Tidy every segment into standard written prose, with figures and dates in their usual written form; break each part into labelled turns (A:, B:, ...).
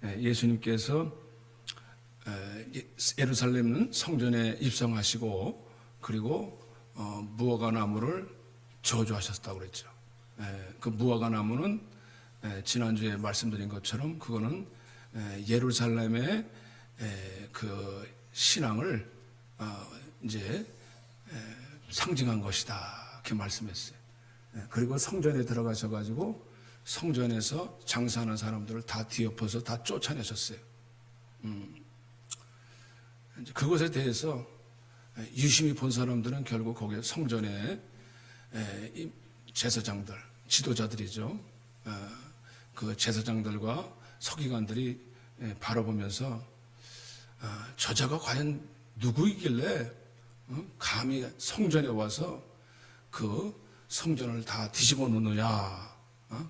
A: 예수님께서 예루살렘 성전에 입성하시고 그리고 무화과 나무를 저주하셨다고 그랬죠. 그 무화과 나무는 지난주에 말씀드린 것처럼 그거는 예루살렘의 그 신앙을 이제 상징한 것이다 이렇게 말씀했어요. 그리고 성전에 들어가셔가지고 성전에서 장사하는 사람들을 다 뒤엎어서 다 쫓아내셨어요. 그것에 대해서 유심히 본 사람들은 결국 거기에 성전에 제사장들, 지도자들이죠. 그 제사장들과 서기관들이 바라보면서 저자가 과연 누구이길래 감히 성전에 와서 그 성전을 다 뒤집어 놓느냐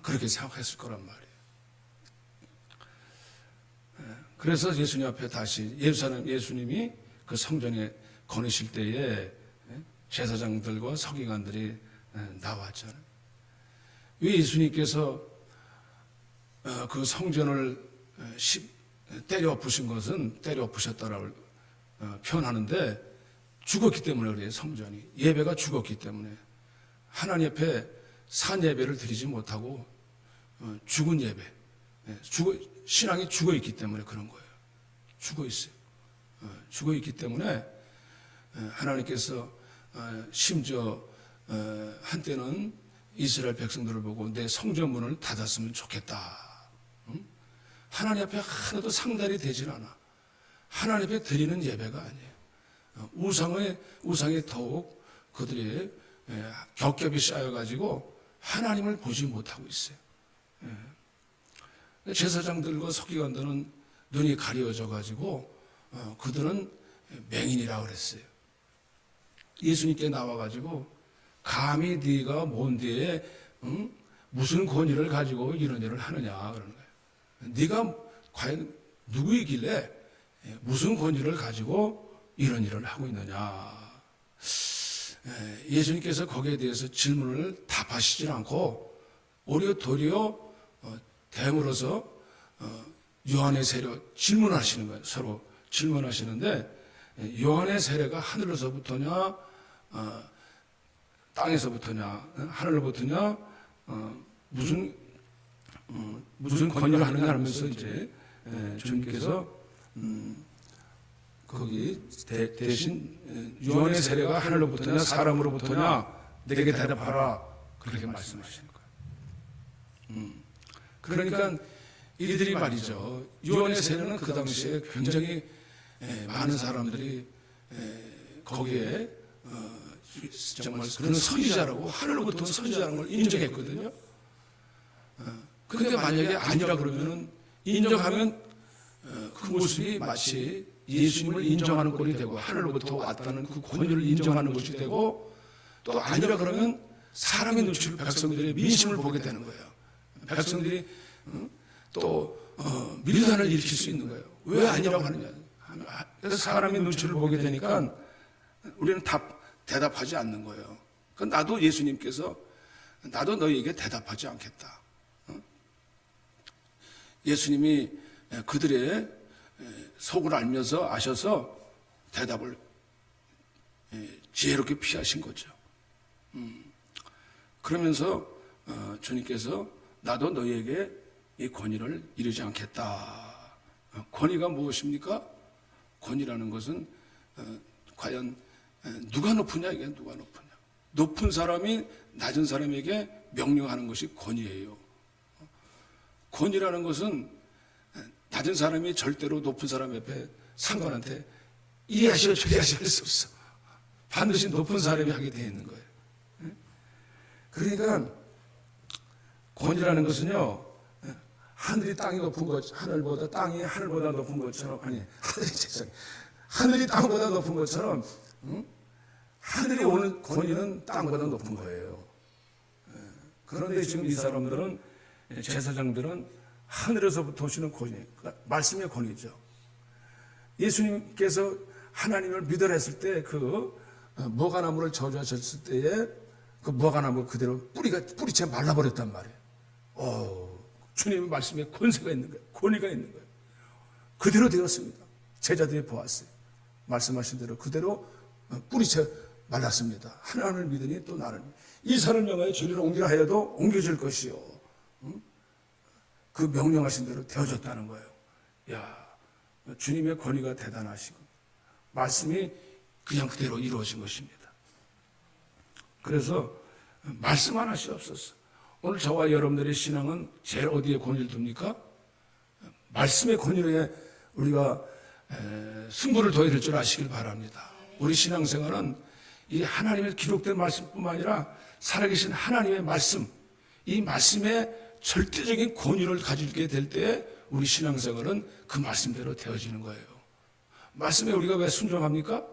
A: 그렇게 생각했을 거란 말이에요. 그래서 예수님 앞에 다시 예수님이 그 성전에 거느실 때에 제사장들과 서기관들이 나왔잖아요. 왜 예수님께서 그 성전을 때려 엎으신 것은 때려 엎으셨다라고 표현하는데 죽었기 때문에 그래요. 성전이 예배가 죽었기 때문에 하나님 앞에 산 예배를 드리지 못하고 죽은 예배, 신앙이 죽어 있기 때문에 그런 거예요. 죽어 있어요. 죽어 있기 때문에 하나님께서 심지어 한때는 이스라엘 백성들을 보고 내 성전문을 닫았으면 좋겠다. 하나님 앞에 하나도 상달이 되질 않아. 하나님 앞에 드리는 예배가 아니에요. 우상에 더욱 그들이 겹겹이 쌓여가지고 하나님을 보지 못하고 있어요. 제사장들과 서기관들은 눈이 가려져가지고 그들은 맹인이라고 그랬어요. 예수님께 나와가지고 감히 네가 뭔데 무슨 권위를 가지고 이런 일을 하느냐 그러는 거예요. 네가 과연 누구이길래 무슨 권위를 가지고 이런 일을 하고 있느냐. 예수님께서 거기에 대해서 질문을 답하시질 않고 오히려 도리어 대물어서 요한의 세례 질문하시는 거예요. 서로 질문하시는데 요한의 세례가 하늘에서부터냐 땅에서부터냐 하늘로부터냐 무슨 권위를 하느냐 하면서 이제 주님께서 거기 대신 요한의 세례가 하늘로부터냐 사람으로부터냐 내게 대답하라 그렇게 말씀하시는 거예요. 그러니까 이들이 말이죠. 요한의 세례는 그 당시에 굉장히 많은 사람들이 거기에 정말 그런 선지자라고 하늘로부터 온 선지자라는 걸 인정했거든요. 그런데 만약에 아니라 그러면은 인정하면 그 모습이 마치 예수님을 인정하는 꼴이 되고 하늘로부터 왔다는 그 권위를 인정하는 것이 되고 또 아니라 그러면 사람의 눈치를 백성들의 민심을 보게 되는 거예요. 백성들이 또 밀단을 일으킬 수 있는 거예요. 왜 아니라고 하느냐. 그래서 사람의 눈치를 보게 되니까 우리는 대답하지 않는 거예요. 나도 예수님께서 나도 너희에게 대답하지 않겠다. 예수님이 그들의 속을 알면서 아셔서 대답을 지혜롭게 피하신 거죠. 그러면서 주님께서 나도 너희에게 이 권위를 이루지 않겠다. 권위가 무엇입니까? 권위라는 것은 과연 누가 높으냐 이게 누가 높으냐. 높은 사람이 낮은 사람에게 명령하는 것이 권위예요. 권위라는 것은 낮은 사람이 절대로 높은 사람 옆에 상관한테 이해하시오 저리하시오 할 수 없어. 반드시 높은 사람이 하게 되어 있는 거예요. 그러니까 권위라는 것은요 하늘이 땅이 높은 것 하늘보다 땅이 하늘보다 높은 것처럼 아니 하늘이 땅보다 높은 것처럼 하늘이 오는 권위는 땅보다 높은 거예요. 그런데 지금 이 사람들은 제사장들은 하늘에서부터 오시는 권위, 말씀의 권위죠. 예수님께서 하나님을 믿으라 했을 때 그 무화과나무를 저주하셨을 때에 그 무화과나무 그대로 뿌리채 말라버렸단 말이에요. 주님의 말씀에 권세가 있는 거예요. 권위가 있는 거예요. 그대로 되었습니다. 제자들이 보았어요. 말씀하신 대로 그대로 뿌리채 말랐습니다. 하나님을 믿으니 또 나를 이 산을 명하여 저리로 옮기라 하여도 옮겨질 것이요. 그 명령하신 대로 되어졌다는 거예요. 야, 주님의 권위가 대단하시고 말씀이 그냥 그대로 이루어진 것입니다. 그래서 말씀 하나시옵소서. 오늘 저와 여러분들의 신앙은 제일 어디에 권위를 둡니까? 말씀의 권위에 우리가 승부를 둬야 될 줄 아시길 바랍니다. 우리 신앙생활은 이 하나님의 기록된 말씀뿐만 아니라 살아계신 하나님의 말씀, 이 말씀의 절대적인 권위를 가지게 될 때 우리 신앙생활은 그 말씀대로 되어지는 거예요. 말씀에 우리가 왜 순종합니까?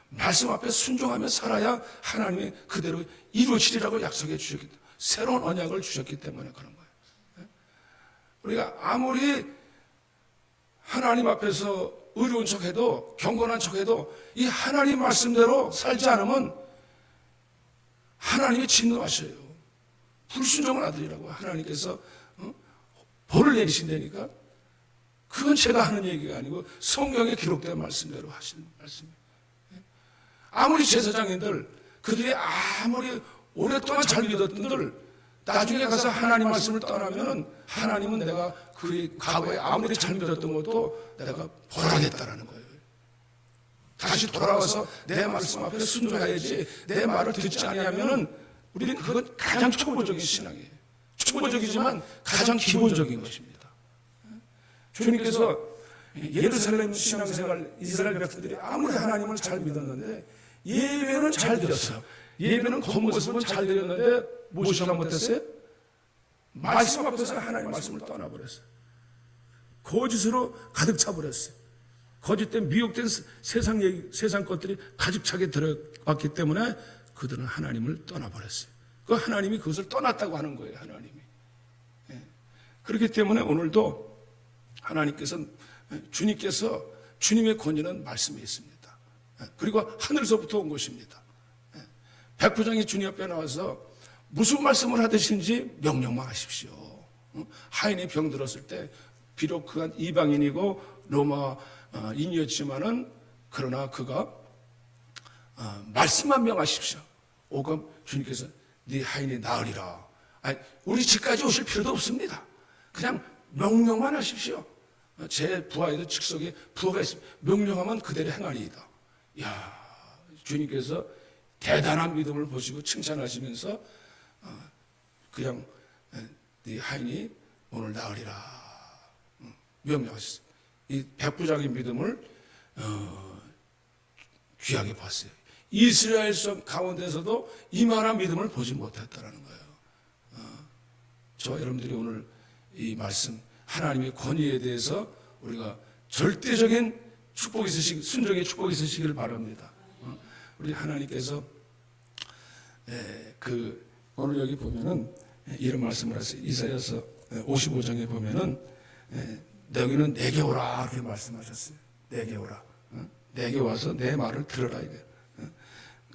A: 말씀 앞에 순종하며 살아야 하나님이 그대로 이루어지리라고 약속해 주셨기 때문에, 새로운 언약을 주셨기 때문에 그런 거예요. 우리가 아무리 하나님 앞에서 의로운 척해도, 경건한 척해도 이 하나님 말씀대로 살지 않으면 하나님이 진노하셔요. 불순종을 아들이라고 하나님께서 벌을 내리신다니까. 그건 제가 하는 얘기가 아니고 성경에 기록된 말씀대로 하시는 말씀이에요. 아무리 제사장인들, 그들이 아무리 오랫동안 잘 믿었던들 나중에 가서 하나님 말씀을 떠나면은 하나님은 내가 그 과거에 아무리 잘 믿었던 것도 내가 벌하겠다라는 거예요. 다시 돌아와서 내 말씀 앞에 순종해야지 내 말을 듣지 않으면은 우리는 그건 가장 초보적인 신앙이에요. 초보적이지만 가장 기본적인 것입니다. 주님께서 예루살렘 신앙생활 이스라엘 백성들이 아무리 하나님을 잘 믿었는데 예배는 잘 드렸어요. 예배는 겉모습은 잘 드렸는데 무엇이 잘못됐어요? 말씀 앞에서 하나님 말씀을 떠나버렸어요. 거짓으로 가득 차버렸어요. 거짓된 미혹된 세상 것들이 가득 차게 들어왔기 때문에 그들은 하나님을 떠나버렸어요. 그 하나님이 그것을 떠났다고 하는 거예요. 하나님이. 그렇기 때문에 오늘도 주님께서 주님의 권위는 말씀에 있습니다. 그리고 하늘서부터 온 것입니다. 백부장이 주님 앞에 나와서 무슨 말씀을 하듯인지 명령만 하십시오. 하인이 병들었을 때 비록 그가 이방인이고 로마인이었지만은 그러나 그가 말씀만 명하십시오. 오금 주님께서 네 하인이 나으리라. 우리 집까지 오실 필요도 없습니다. 그냥 명령만 하십시오. 제 부하에도 직속에 부하가 있습니다. 명령하면 그대로 행하리이다. 야, 주님께서 대단한 믿음을 보시고 칭찬하시면서 그냥 네 하인이 오늘 나으리라 명령하셨어요. 이 백부장의 믿음을 귀하게 봤어요. 이스라엘 성 가운데서도 이만한 믿음을 보지 못했다는 거예요. 저와 여러분들이 오늘 이 말씀 하나님의 권위에 대해서 우리가 절대적인 축복이 있으시기, 순종의 축복이 있으시기를 바랍니다. 우리 하나님께서 오늘 여기 보면은 이런 말씀을 하세요. 이사야서 55장에 보면은 너희는 내게 오라 그렇게 말씀하셨어요. 내게 오라. 내게 와서 내 말을 들으라 이게.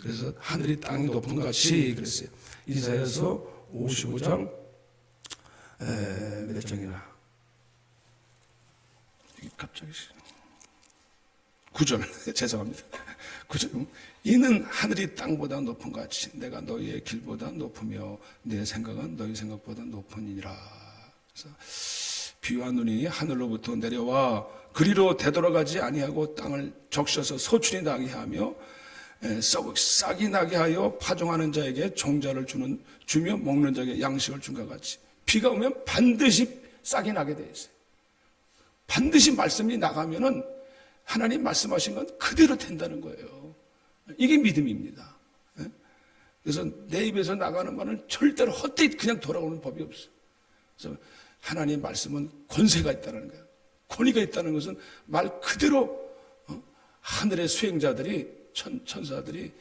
A: 그래서 하늘이 땅이 높은 같이 그랬어요. 이사야서 55장 몇 장이나 갑자기 9절 죄송합니다. 9절 이는 하늘이 땅보다 높은 같이 내가 너희의 길보다 높으며 내 생각은 너희 생각보다 높으니라. 그래서 비와 눈이 하늘로부터 내려와 그리로 되돌아가지 아니하고 땅을 적셔서 소출이 나게 하며 싹이 나게 하여 파종하는 자에게 종자를 주며 먹는 자에게 양식을 준 것 같이 비가 오면 반드시 싹이 나게 돼 있어요. 반드시 말씀이 나가면은 하나님 말씀하신 건 그대로 된다는 거예요. 이게 믿음입니다. 그래서 내 입에서 나가는 말은 절대로 헛되이 그냥 돌아오는 법이 없어요. 그래서 하나님의 말씀은 권세가 있다는 거예요. 권위가 있다는 것은 말 그대로 하늘의 수행자들이 천사들이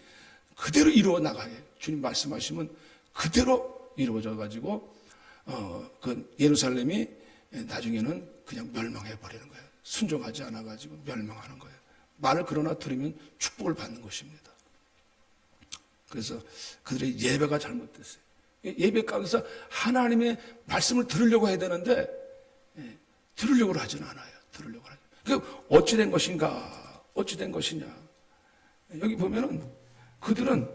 A: 그대로 이루어 나가요. 주님 말씀하시면 그대로 이루어져 가지고 그 예루살렘이 나중에는 그냥 멸망해 버리는 거예요. 순종하지 않아 가지고 멸망하는 거예요. 말을 그러나 들으면 축복을 받는 것입니다. 그래서 그들의 예배가 잘못됐어요. 예배 가운데서 하나님의 말씀을 들으려고 해야 되는데 들으려고 하지는 않아요. 들으려고 하죠. 그 어찌 된 것인가? 어찌 된 것이냐? 여기 보면은 그들은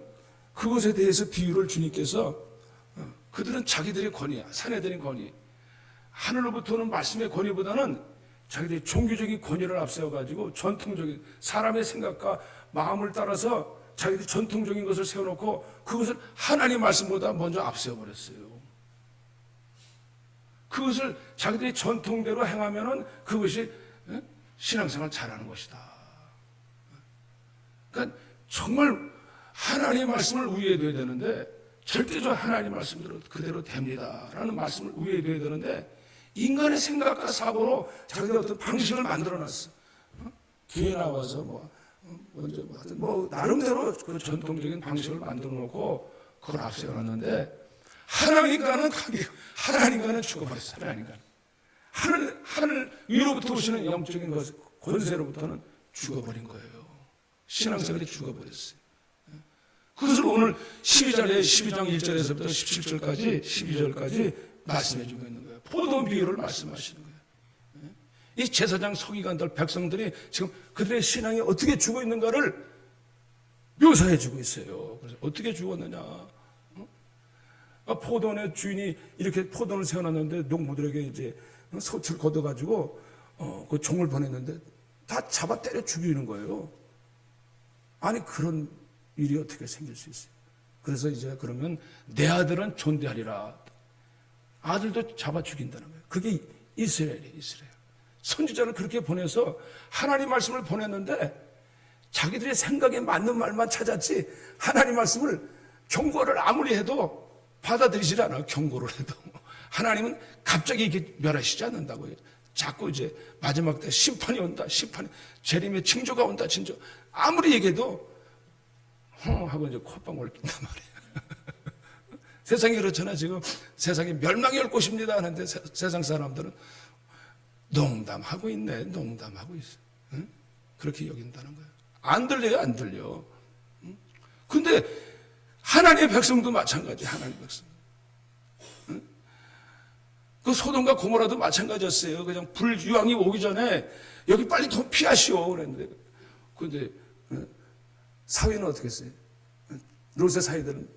A: 그것에 대해서 비유를 주님께서 그들은 자기들의 권위, 사내들의 권위, 하늘로부터 오는 말씀의 권위보다는 자기들의 종교적인 권위를 앞세워가지고 전통적인 사람의 생각과 마음을 따라서 자기들이 전통적인 것을 세워놓고 그것을 하나님 말씀보다 먼저 앞세워버렸어요. 그것을 자기들이 전통대로 행하면은 그것이 신앙생활 잘하는 것이다. 그러니까 정말 하나님의 말씀을 우위에 둬야 되는데 절대적으로 하나님 말씀대로 그대로 됩니다라는 말씀을 우위에 둬야 되는데 인간의 생각과 사고로 자기들 어떤 방식을 만들어놨어. 교회 나와서 먼저 나름대로 그 전통적인 방식을 만들어놓고 그걸 앞세워놨는데 하나님과는 죽어버렸어요. 하늘 위로부터 오시는 영적인 것, 권세로부터는 죽어버린 거예요. 신앙생활이 죽어버렸어요. 그것을 오늘 12장 1절에서부터 17절까지 12절까지 말씀해 주고 있는 거예요. 포도 비유를 말씀하시는 거예요. 이 제사장 서기관들 백성들이 지금 그들의 신앙이 어떻게 죽어 있는가를 묘사해 주고 있어요. 그래서 어떻게 죽었느냐? 포도원의 주인이 이렇게 포도원을 세워놨는데 농부들에게 이제 소출 걷어가지고 그 종을 보냈는데 다 잡아 때려 죽이는 거예요. 아니 그런 일이 어떻게 생길 수 있어요? 그래서 이제 그러면 내 아들은 존대하리라. 아들도 잡아 죽인다는 거예요. 그게 이스라엘이에요. 이스라엘. 선지자를 그렇게 보내서 하나님 말씀을 보냈는데 자기들의 생각에 맞는 말만 찾았지 하나님 말씀을 경고를 아무리 해도 받아들이질 않아요. 경고를 해도. 하나님은 갑자기 이렇게 멸하시지 않는다고요. 자꾸 이제 마지막 때 심판이 온다. 심판이 재림의 징조가 온다. 징조. 아무리 얘기해도 하고 이제 콧방울 낀단 말이에요. 세상이 그렇잖아. 지금 세상에 멸망이 올 것입니다 하는데 세상 사람들은 농담하고 있네. 농담하고 있어. 응? 그렇게 여긴다는 거예요. 안 들려요. 안 들려. 응? 근데 하나님의 백성도 마찬가지. 하나님의 백성. 응? 그 소돔과 고모라도 마찬가지였어요. 그냥 불유황이 오기 전에 여기 빨리 더 피하시오 그랬는데 근데 사위는 어떻게 했어요? 롯의 사위들은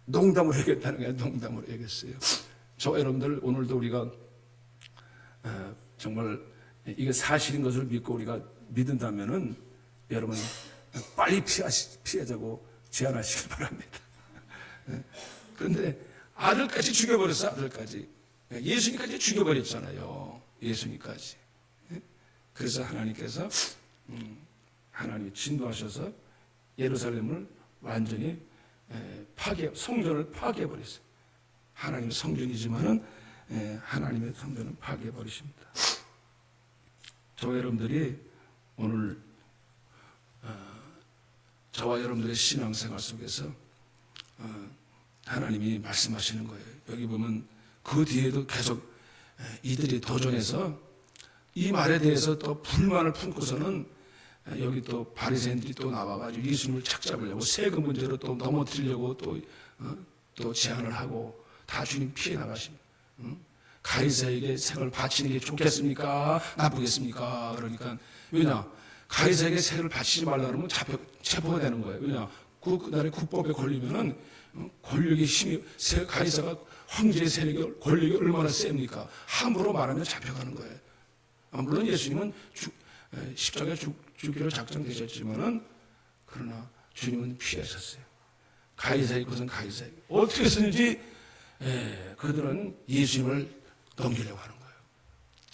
A: 농담으로 얘기했다는 거예요. 농담으로 얘기했어요. 저와 여러분들 오늘도 우리가 정말 이게 사실인 것을 믿고 우리가 믿는다면은 여러분 빨리 피하자고 제안하시길 바랍니다. 그런데 아들까지 죽여버렸어. 아들까지. 예수님까지 죽여버렸잖아요. 예수님까지. 그래서 하나님께서 하나님이 진노하셔서 예루살렘을 완전히 성전을 파괴해버렸어요. 하나님의 성전이지만은 하나님의 성전은 파괴해버리십니다. 저와 여러분들이 오늘 저와 여러분들의 신앙생활 속에서 하나님이 말씀하시는 거예요. 여기 보면 그 뒤에도 계속 이들이 도전해서 이 말에 대해서 또 불만을 품고서는 여기 또 바리새인들이 또 나와가지고 예수님을 착잡으려고 세금 문제로 또 넘어뜨리려고 또 제안을 하고 다 주님 피해 나가십니다. 가이사에게 생을 바치는 게 좋겠습니까? 나쁘겠습니까? 그러니까 왜냐? 가이사에게 생을 바치지 말라 그러면 체포가 되는 거예요. 왜냐? 그날의 국법에 걸리면은 권력의 힘이 가이사가 황제의 세력의 권력이 얼마나 셉니까? 함부로 말하면 잡혀가는 거예요. 물론 예수님은 십자가에 죽기로 작정되셨지만은 그러나 주님은 피하셨어요. 가이사의 것은 가이사에게 어떻게 했는지 그들은 예수님을 넘기려고 하는 거예요.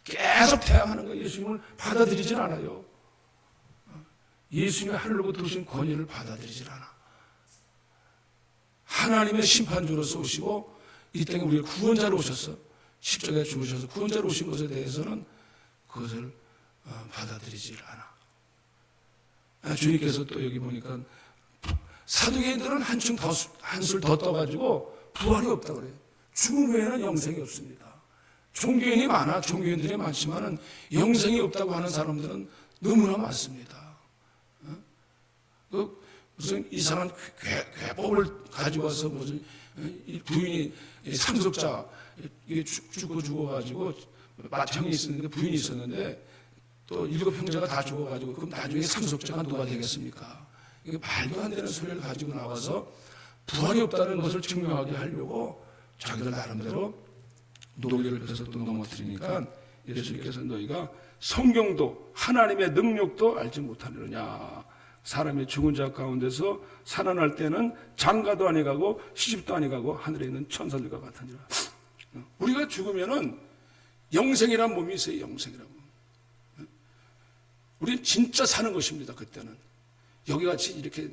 A: 계속 대항하는 거예요. 예수님을 받아들이질 않아요. 예수님의 하늘로부터 오신 권위를 받아들이질 않아. 하나님의 심판주로서 오시고 이 땅에 우리의 구원자로 오셔서 십자가에 죽으셔서 구원자로 오신 것에 대해서는 그것을 받아들이질 않아. 주님께서 또 여기 보니까 사두개인들은 한술 더 떠가지고 부활이 없다고 그래요. 죽음 후에는 영생이 없습니다. 종교인이 많아. 종교인들이 많지만은 영생이 없다고 하는 사람들은 너무나 많습니다. 무슨 이상한 괴법을 가지고 와서 무슨 부인이 상속자 이게 죽어가지고 맏형이 있었는데 부인이 있었는데 또 7 형제가 다 죽어가지고 그럼 나중에 상속자가 누가 되겠습니까? 이게 말도 안 되는 소리를 가지고 나와서 부활이 없다는 것을 증명하게 하려고 자기들 나름대로 논리를 펴서 또 넘어뜨리니까 예수님께서 너희가 성경도 하나님의 능력도 알지 못하느냐. 사람이 죽은 자 가운데서 살아날 때는 장가도 아니가고 시집도 아니가고 하늘에 있는 천사들과 같으니라. 우리가 죽으면은 영생이란 몸이 있어요. 영생이란 몸. 우리는 진짜 사는 것입니다. 그때는 여기같이 이렇게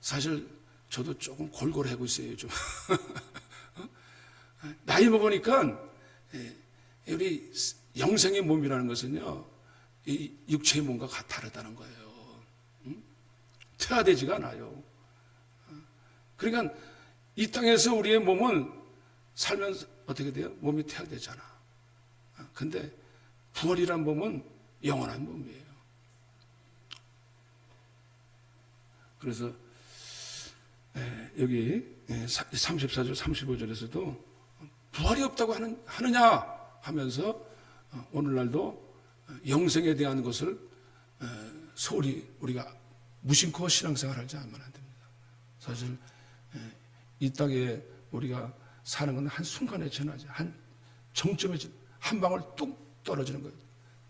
A: 사실 저도 조금 골골하고 있어요. 요즘 나이 먹으니까 우리 영생의 몸이라는 것은요, 이 육체의 몸과 다르다는 거예요. 퇴화되지가 않아요. 그러니까 이 땅에서 우리의 몸은 살면서 어떻게 돼요? 몸이 퇴화되잖아. 근데 부활이란 몸은 영원한 몸이에요. 그래서 여기 34절 35절에서도 부활이 없다고 하느냐 하면서 오늘날도 영생에 대한 것을 소홀히 우리가 무심코 신앙생활 하지 않으면 안 됩니다. 사실 이 땅에 우리가 사는 건 한순간에 지나지, 한 정점에 한 방울 뚝 떨어지는 거예요.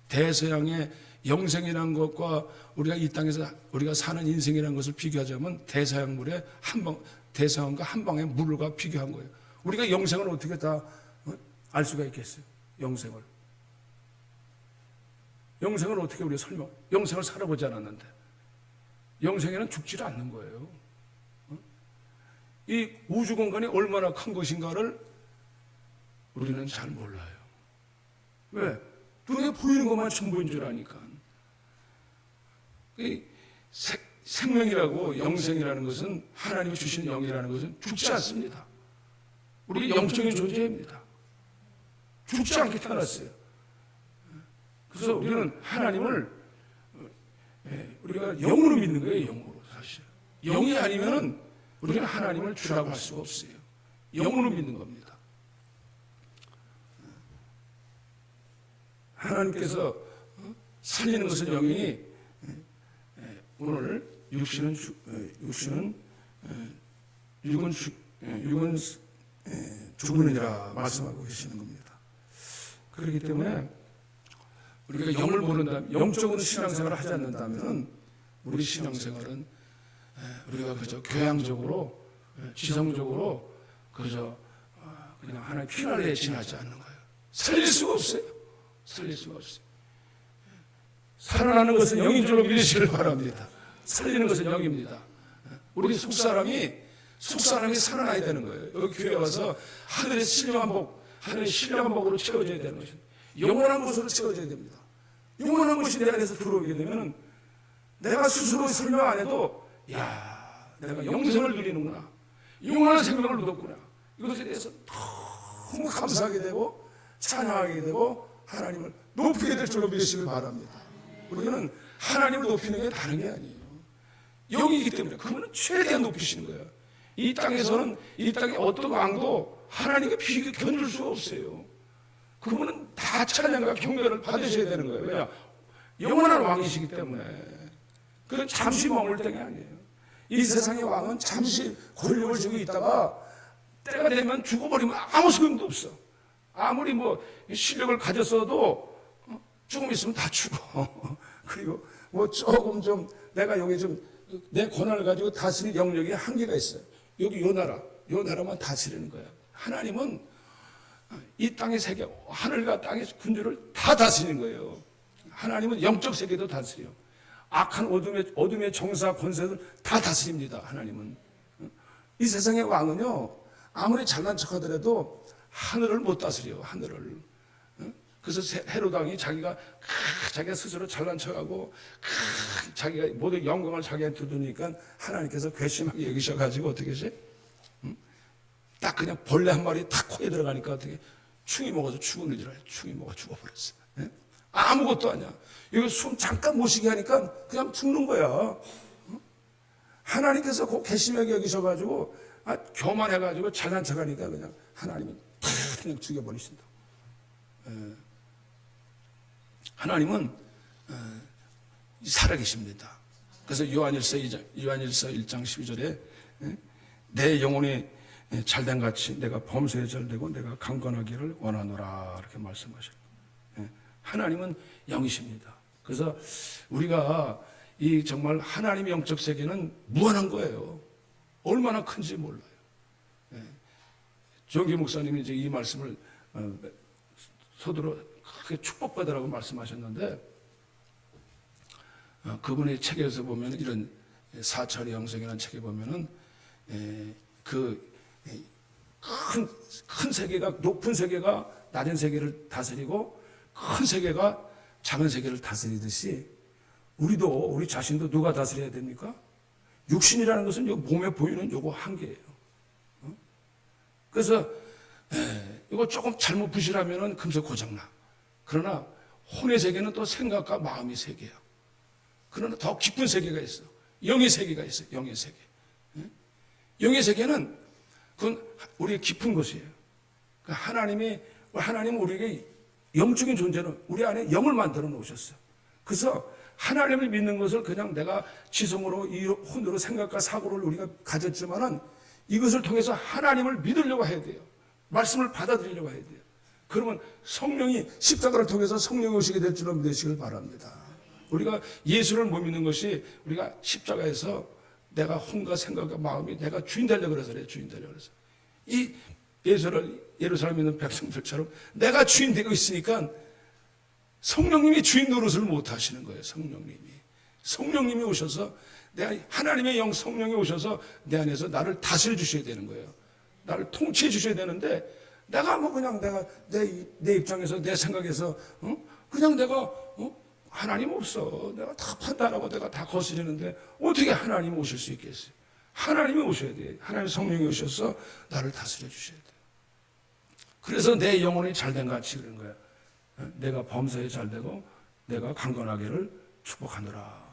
A: 대서양의 영생이라는 것과 우리가 이 땅에서 우리가 사는 인생이라는 것을 비교하자면 대서양물의 대서양과 한 방의 물과 비교한 거예요. 우리가 영생을 어떻게 다 알 수가 있겠어요? 영생을 어떻게 우리가 영생을 살아보지 않았는데 영생에는 죽지 않는 거예요. 이 우주 공간이 얼마나 큰 것인가를 우리는 잘 몰라요. 왜? 눈에 보이는 것만 전부인 줄 아니까. 이 생명이라고 영생이라는 것은 하나님이 주신 영이라는 것은 죽지 않습니다. 우리 영적인 존재입니다. 죽지 않게 태어났어요. 그래서 우리는 하나님을 우리가 영으로 믿는 거예요. 영으로 사실. 영이 아니면은 우리는 하나님을 주라고 할 수가 없어요. 영으로 믿는 겁니다. 하나님께서 살리는 것은 영이니 오늘 육은 죽으느니라 말씀하고 계시는 겁니다. 그렇기 때문에 우리가 영을 모른다면, 영적으로 신앙생활을 하지 않는다면 우리 신앙생활은 우리가 그저 교양적으로, 지성적으로 그저 그냥 하나의 피날레에 지나지 않는 거예요. 살릴 수가 없어요. 살릴 수가 없어요. 살아나는 것은 영인 줄로 믿으시길 바랍니다. 살리는 것은 영입니다. 우리 속사람이 살아나야 되는 거예요. 여기 교회 와서 하늘의 신령한 복으로 채워져야 되는 것입니다. 영원한 것으로 채워져야 됩니다. 영원한 것이 내 안에서 들어오게 되면 내가 스스로 설명 안 해도 내가 영생을 누리는구나, 영원한 생명을 누렸구나, 이것에 대해서 너무 감사하게 되고 찬양하게 되고 하나님을 높이게 될 줄로 믿으시길 바랍니다. 우리는 하나님을 높이는 게 다른 게 아니에요. 영이기 때문에 그분은 최대한 높이시는 거예요. 이 땅에서는 이 땅의 어떤 왕도 하나님께 비교 견줄 수가 없어요. 그분은 다 찬양과 경배를 받으셔야 되는 거예요. 왜냐? 영원한 왕이시기 때문에. 그건 잠시 머물 때가 아니에요. 이 세상의 왕은 잠시 권력을 쥐고 있다가 때가 되면 죽어버리면 아무 소용도 없어. 아무리 실력을 가졌어도 조금 있으면 다 죽어. 그리고 조금 좀 내가 여기 좀 내 권한을 가지고 다스릴 영역에 한계가 있어요. 여기 요 나라만 다스리는 거예요. 하나님은 이 땅의 세계, 하늘과 땅의 군주를 다 다스리는 거예요. 하나님은 영적 세계도 다스려요. 악한 어둠의 정사 권세들 다 다스립니다. 하나님은. 이 세상의 왕은요, 아무리 잘난 척하더라도 하늘을 못 다스려요. 하늘을. 그래서 헤롯 왕이 자기가 스스로 잘난 척하고 자기가 모든 영광을 자기한테 두니까 하나님께서 괘씸하게 여기셔가지고 어떻게 하지? 딱 그냥 벌레 한 마리 탁 코에 들어가니까 어떻게 충이 먹어서 죽는 줄 알아요. 충이 먹어 죽어버렸어. 아무것도 아니야. 이거 숨 잠깐 못 쉬게 하니까 그냥 죽는 거야. 하나님께서 그 괘씸하게 여기셔가지고 교만해가지고 잘난 척하니까 그냥 하나님이 그냥 죽여버리신다. 하나님은 살아계십니다. 그래서 요한일서 1장 12절에 내 영혼이 잘된 같이 내가 범사에 잘되고 내가 강건하기를 원하노라 이렇게 말씀하셨어요. 하나님은 영이십니다. 그래서 우리가 이 정말 하나님의 영적 세계는 무한한 거예요. 얼마나 큰지 몰라요. 조영기 목사님이 이제 이 말씀을 서두로 크게 축복받으라고 말씀하셨는데, 그분의 책에서 보면 이런 사찰의 영성이라는 책에 보면은 큰 세계가, 높은 세계가 낮은 세계를 다스리고 큰 세계가 작은 세계를 다스리듯이 우리도, 우리 자신도 누가 다스려야 됩니까? 육신이라는 것은 요 몸에 보이는 요거 한계예요. 그래서 이거 조금 잘못 부실하면은 금세 고장나. 그러나 혼의 세계는 또 생각과 마음의 세계야. 그러나 더 깊은 세계가 있어. 영의 세계가 있어. 영의 세계. 영의 세계는 그건 우리의 깊은 곳이에요. 하나님은 우리에게 영적인 존재는 우리 안에 영을 만들어 놓으셨어요. 그래서 하나님을 믿는 것을 그냥 내가 지성으로, 이 혼으로 생각과 사고를 우리가 가졌지만은 이것을 통해서 하나님을 믿으려고 해야 돼요. 말씀을 받아들이려고 해야 돼요. 그러면 성령이, 십자가를 통해서 성령이 오시게 될 줄로 믿으시길 바랍니다. 우리가 예수를 못 믿는 것이 우리가 십자가에서 내가 혼과 생각과 마음이 내가 주인 되려고 그래서 그래. 주인 되려고 그래서. 이 예루살렘에 있는 백성들처럼 내가 주인 되고 있으니까 성령님이 주인 노릇을 못 하시는 거예요. 성령님이 오셔서 하나님의 영 성령이 오셔서 내 안에서 나를 다스려 주셔야 되는 거예요. 나를 통치해 주셔야 되는데, 내가 뭐 그냥 내 입장에서, 내 생각에서 그냥 내가 하나님 없어, 내가 다 판단하고 내가 다 거스리는데 어떻게 하나님 오실 수 있겠어요? 하나님이 오셔야 돼요. 하나님 성령이 오셔서 나를 다스려 주셔야 돼요. 그래서 내 영혼이 잘된 같이 그런 거야. 내가 범사에 잘되고 내가 강건하기를 축복하노라.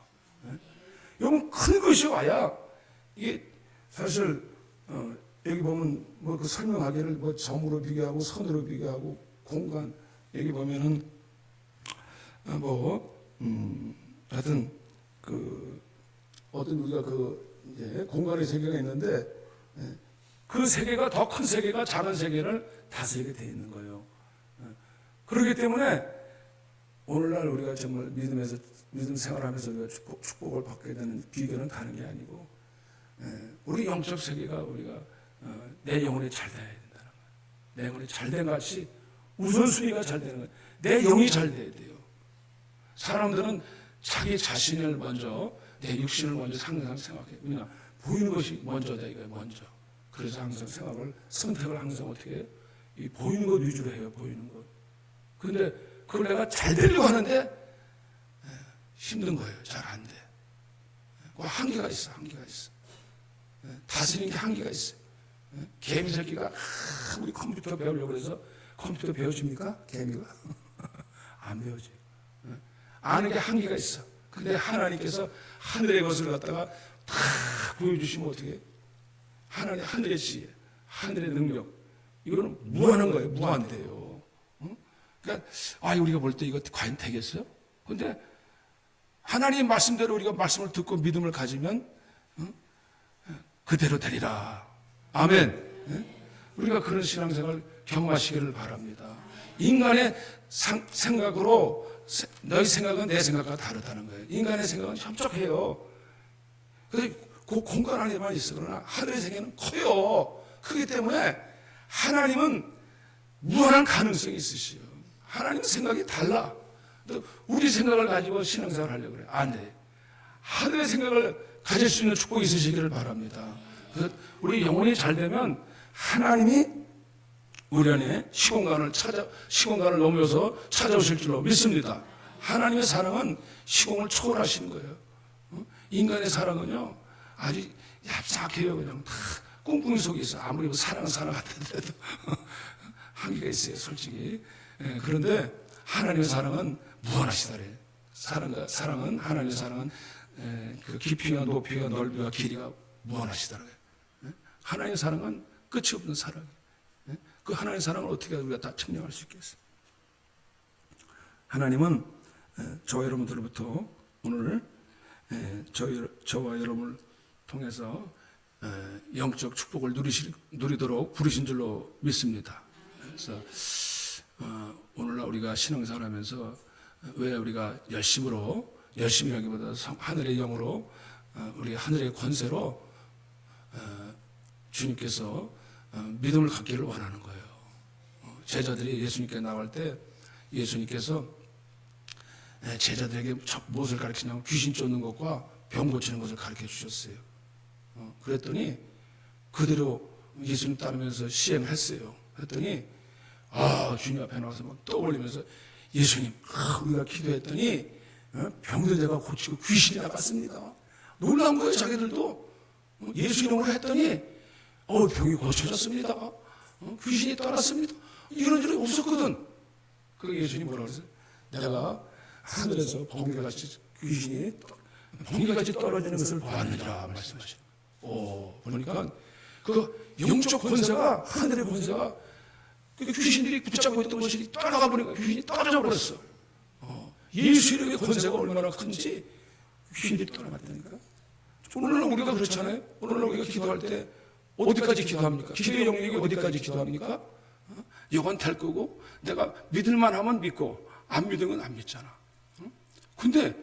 A: 여러분, 큰 것이 와야, 이게 사실 여기 보면 뭐 그 설명하기를 뭐 점으로 비교하고 선으로 비교하고 공간, 여기 보면은 하여튼 어떤 우리가 이제 공간의 세계가 있는데, 그 세계가, 더 큰 세계가 작은 세계를 다스리게 되어 있는 거예요. 그렇기 때문에 오늘날 우리가 정말 믿음 생활하면서 우리가 축복을 받게 되는 비결은 다른 게 아니고, 우리 영적 세계가 우리가 내 영혼이 잘 돼야 된다는 거예요. 내 영혼이 잘된 같이 우선순위가 잘 되는 거예요. 내 영이 잘 돼야 돼요. 사람들은 자기 자신을 먼저, 내 육신을 먼저 항상 생각해요. 왜냐, 보이는 것이 먼저다 이거예요. 먼저. 그래서 항상 선택을 항상 어떻게 해요? 이 보이는 것 위주로 해요. 보이는 것. 근데 그걸 내가 잘 되려고 하는데 힘든 거예요. 잘 안 돼. 그 한계가 있어. 다스리는 게 한계가 있어요. 개미 새끼가 우리 컴퓨터 배우려고 그래서 컴퓨터 배워줍니까? 개미가? 안 배워줘요. 아는 게 한계가 있어. 근데 하나님께서 하늘의 것을 갖다가 다 보여주시면 어떻게 해요? 하늘의 지혜, 하늘의 능력, 이거는 무한한 거예요. 무한대요. 그러니까 우리가 볼 때 이거 과연 되겠어요? 근데 하나님의 말씀대로 우리가 말씀을 듣고 믿음을 가지면 그대로 되리라. 아멘. 우리가 그런 신앙생활을 경험하시기를 바랍니다. 인간의 생각으로, 너희 생각은 내 생각과 다르다는 거예요. 인간의 생각은 협착해요. 그래서 그 공간 안에만 있어. 그러나 하늘의 세계는 커요. 크기 때문에 하나님은 무한한 가능성이 있으시요. 하나님 생각이 달라. 우리 생각을 가지고 신앙생활 하려고 그래. 안 돼. 하늘의 생각을 가질 수 있는 축복이 있으시기를 바랍니다. 그래서 우리 영혼이 잘 되면 하나님이 우리 안에 시공간을 넘어서 찾아오실 줄로 믿습니다. 하나님의 사랑은 시공을 초월하시는 거예요. 인간의 사랑은요, 아주 얍삭해요. 그냥 다 꿍꿍이 속에 있어. 아무리 사랑 같은데도 한계가 있어요, 솔직히. 그런데 하나님의 사랑은 무한하시다래. 사랑은 하나님의 사랑은 그 깊이와 높이와 넓이와 길이가 무한하시다래. 하나님의 사랑은 끝이 없는 사랑. 그 하나님의 사랑을 어떻게 우리가 다 측량할 수 있겠어요? 하나님은 저와 여러분들로부터 오늘 저와 여러분을 통해서 영적 축복을 누리도록 부르신 줄로 믿습니다. 그래서 오늘날 우리가 신앙생활하면서 왜 우리가 열심히 하기보다 하늘의 영으로 우리 하늘의 권세로 주님께서 믿음을 갖기를 원하는 거예요. 제자들이 예수님께 나갈 때 예수님께서 제자들에게 무엇을 가르치냐면 귀신 쫓는 것과 병 고치는 것을 가르쳐 주셨어요. 그랬더니 그대로 예수님 따르면서 시행했어요. 그랬더니 주님 앞에 나와서 막 떠올리면서 예수님, 우리가 기도했더니 병든 자가 고치고 귀신이 나갔습니다. 놀라운 거예요. 자기들도 예수 이름으로 했더니 병이 고쳐졌습니다. 귀신이 떠났습니다. 이런 일이 없었거든. 그 예수님이 뭐라고 그랬어요? 내가 하늘에서 번개같이 번개같이 떨어지는 것을 보았느니라 말씀하시는 거예요. 보니까 그 영적 권세가, 하늘의 권세가 귀신들이 붙잡고 있던 것이 떠나가 보니까 귀신이 떨어져 버렸어. 예수 이름의 권세가 얼마나 큰지 귀신들이 떠나갔다니까. 오늘날 우리가 그렇잖아요. 오늘날 우리가 기도할 때 어디까지 기도합니까? 기도의 영역이 어디까지 기도합니까? 이건 될 거고 내가 믿을만 하면 믿고 안 믿으면 안 믿잖아. 근데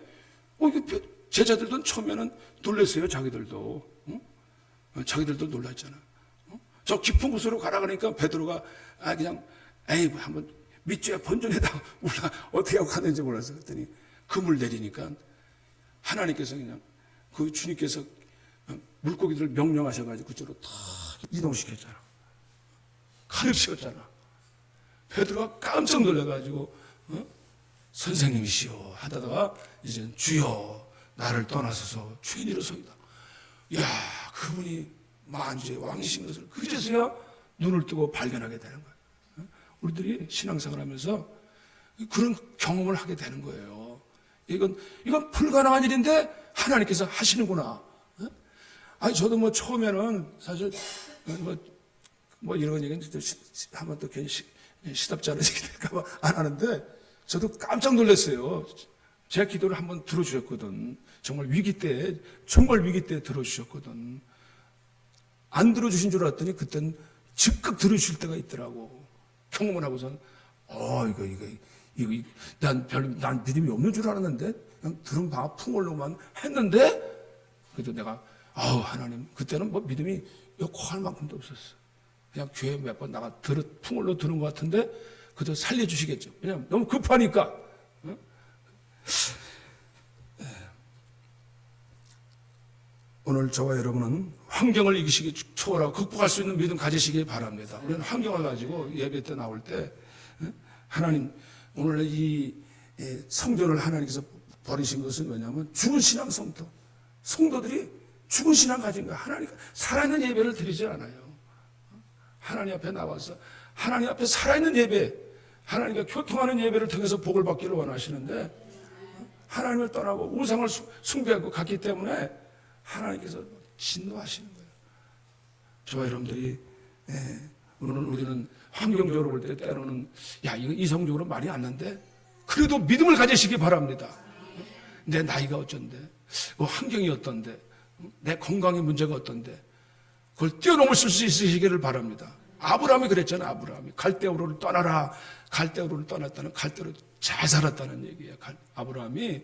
A: 제자들도 처음에는 놀랐어요. 자기들도 놀랐잖아. 저 깊은 곳으로 가라 그러니까 베드로가 그냥 한번 밑줄에 번전에다가 어떻게 하고 가는지 몰라서 그랬더니 금을 내리니까 하나님께서 그냥 그 주님께서 물고기들을 명령하셔가지고 그쪽으로 다 이동시켰잖아. 가르치셨잖아. 베드로가 깜짝 놀라가지고 선생님이시여 하다가 이제 주여 나를 떠나서서 죄인이로소이다. 야, 그분이 만주의 왕이신 것을 그제서야 눈을 뜨고 발견하게 되는 거예요. 우리들이 신앙생활하면서 그런 경험을 하게 되는 거예요. 이건 불가능한 일인데 하나님께서 하시는구나. 저도 처음에는 사실 이런 얘기는 한번 또 괜히 시답지 않으시게 될까봐 안 하는데 저도 깜짝 놀랐어요. 제 기도를 한번 들어주셨거든. 정말 위기 때 들어주셨거든. 안 들어주신 줄 알았더니 그땐 즉각 들어주실 때가 있더라고. 경험을 하고선 난 믿음이 없는 줄 알았는데 그냥 들은 바 풍월로만 했는데 그래도 내가 하나님 그때는 믿음이 욕할 만큼도 없었어. 그냥 교회 몇 번 나가 풍월로 들은 것 같은데 그저 살려주시겠죠. 왜냐면 너무 급하니까. 오늘 저와 여러분은 환경을 이기시기 초월하고 극복할 수 있는 믿음 가지시기 바랍니다. 우리는 환경을 가지고 예배 때 나올 때 하나님 오늘 이 성전을 하나님께서 버리신 것은 뭐냐면 죽은 신앙 성도들이 죽은 신앙 가진 거야. 하나님 살아있는 예배를 드리지 않아요. 하나님 앞에 나와서 하나님 앞에 살아있는 예배, 하나님과 교통하는 예배를 통해서 복을 받기를 원하시는데 하나님을 떠나고 우상을 숭배하고 갔기 때문에 하나님께서 진노하시는 거예요. 저와 여러분들이 오늘 우리는 환경적으로 볼 때 때로는 이거 이성적으로 말이 안 나는데 그래도 믿음을 가지시기 바랍니다. 내 나이가 어쩐데, 환경이 어떤데, 내 건강의 문제가 어떤데 그걸 뛰어넘을 수 있으시기를 바랍니다. 아브라함이 그랬잖아요. 아브라함이 갈대우르를 떠나라. 갈대우르를 떠났다는 갈대로 잘 살았다는 얘기예요. 아브라함이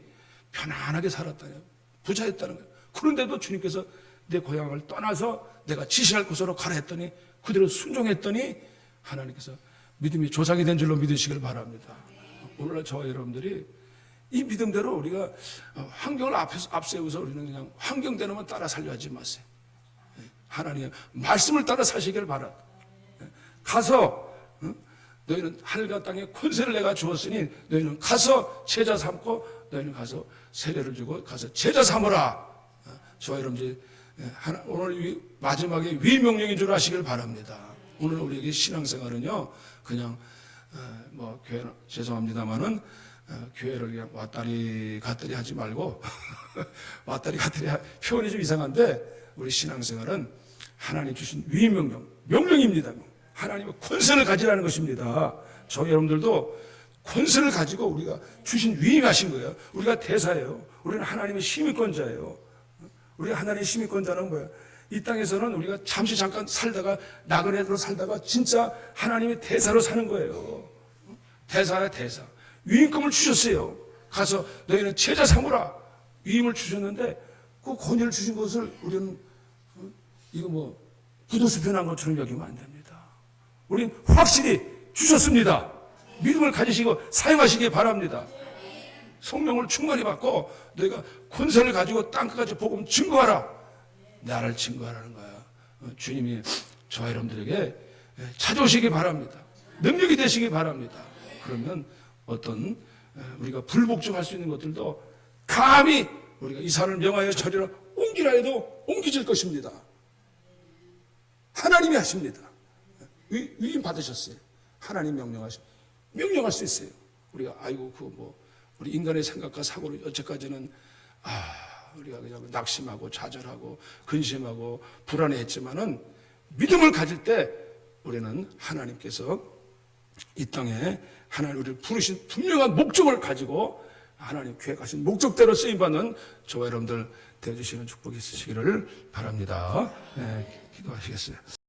A: 편안하게 살았다는, 부자였다는 거예요. 그런데도 주님께서 내 고향을 떠나서 내가 지시할 곳으로 가라 했더니 그대로 순종했더니 하나님께서 믿음이 조상이 된 줄로 믿으시길 바랍니다. 오늘날 저와 여러분들이 이 믿음대로 우리가 환경을 앞세워서 우리는 그냥 환경대로만 따라 살려 하지 마세요. 하나님의 말씀을 따라 사시길 바랍니다. 가서 너희는 하늘과 땅에 권세를 내가 주었으니 너희는 가서 제자 삼고 너희는 가서 세례를 주고 가서 제자 삼으라. 저와 여러분들 오늘 마지막에 위명령인 줄 아시길 바랍니다. 오늘 우리에게 신앙생활은요 그냥 교회 죄송합니다만은 교회를 그냥 왔다리 갔다리 하지 말고 왔다리 갔다리 표현이 좀 이상한데 우리 신앙생활은 하나님 주신 명령입니다. 하나님의 권세를 가지라는 것입니다. 저희 여러분들도 권세를 가지고 우리가 주신 위임하신 거예요. 우리가 대사예요. 우리는 하나님의 시민권자예요. 우리가 하나님의 시민권자는 뭐예요? 이 땅에서는 우리가 잠시 잠깐 살다가 나그네로 살다가 진짜 하나님의 대사로 사는 거예요. 대사야 대사. 위임권을 주셨어요. 가서 너희는 제자 삼으라. 위임을 주셨는데 그 권위를 주신 것을 우리는 이거 뭐 부도수변한 것처럼 여기면 안 됩니다. 우리는 확실히 주셨습니다. 믿음을 가지시고 사용하시기 바랍니다. 성령을 충만히 받고 너희가 권세를 가지고 땅끝까지 복음 증거하라. 나를 증거하라는 거야. 주님이 저와 여러분들에게 찾아오시기 바랍니다. 능력이 되시기 바랍니다. 그러면 어떤 우리가 불복종할 수 있는 것들도 감히 우리가 이 산을 명하여 저리라 옮기라 해도 옮겨질 것입니다. 하나님이 하십니다. 위임 받으셨어요. 하나님 명령할 수 있어요. 우리가 아이고 우리 인간의 생각과 사고를 여태까지는 우리가 그냥 낙심하고 좌절하고 근심하고 불안해했지만은 믿음을 가질 때 우리는 하나님께서 이 땅에 하나님 우리를 부르신 분명한 목적을 가지고 하나님 계획하신 목적대로 쓰임받는 저와 여러분들 되어주시는 축복이 있으시기를 바랍니다. 네, 기도하시겠어요.